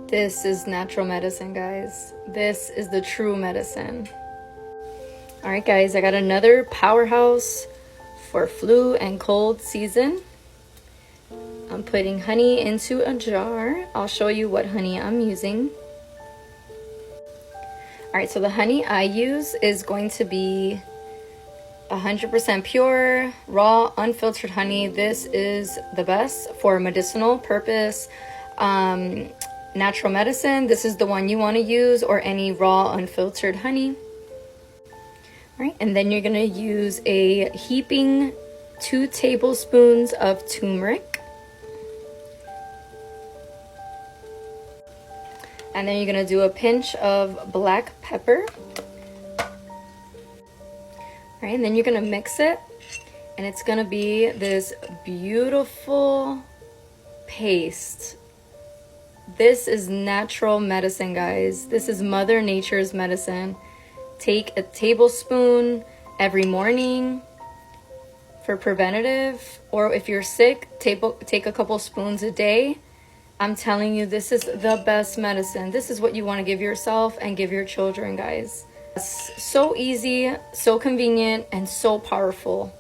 This is natural medicine, guys. This is the true medicine. All right, guys, I got another powerhouse for flu and cold season. I'm putting honey into a jar. I'll show you what honey I'm using. All right, so the honey I use is going to be 100% pure, raw, unfiltered honey. This is the best for medicinal purpose, natural medicine. This is the one you want to use, or any raw, unfiltered honey. All right, and then you're gonna use a heaping 2 tablespoons of turmeric. And then you're gonna do a pinch of black pepper. All right, and then you're gonna mix it, and it's gonna be this beautiful paste. This is natural medicine, guys. This is Mother Nature's medicine. Take a tablespoon every morning for preventative, or if you're sick, take a couple spoons a day. I'm telling you, this is the best medicine. This is what you want to give yourself and give your children, guys. It's so easy, so convenient, and so powerful.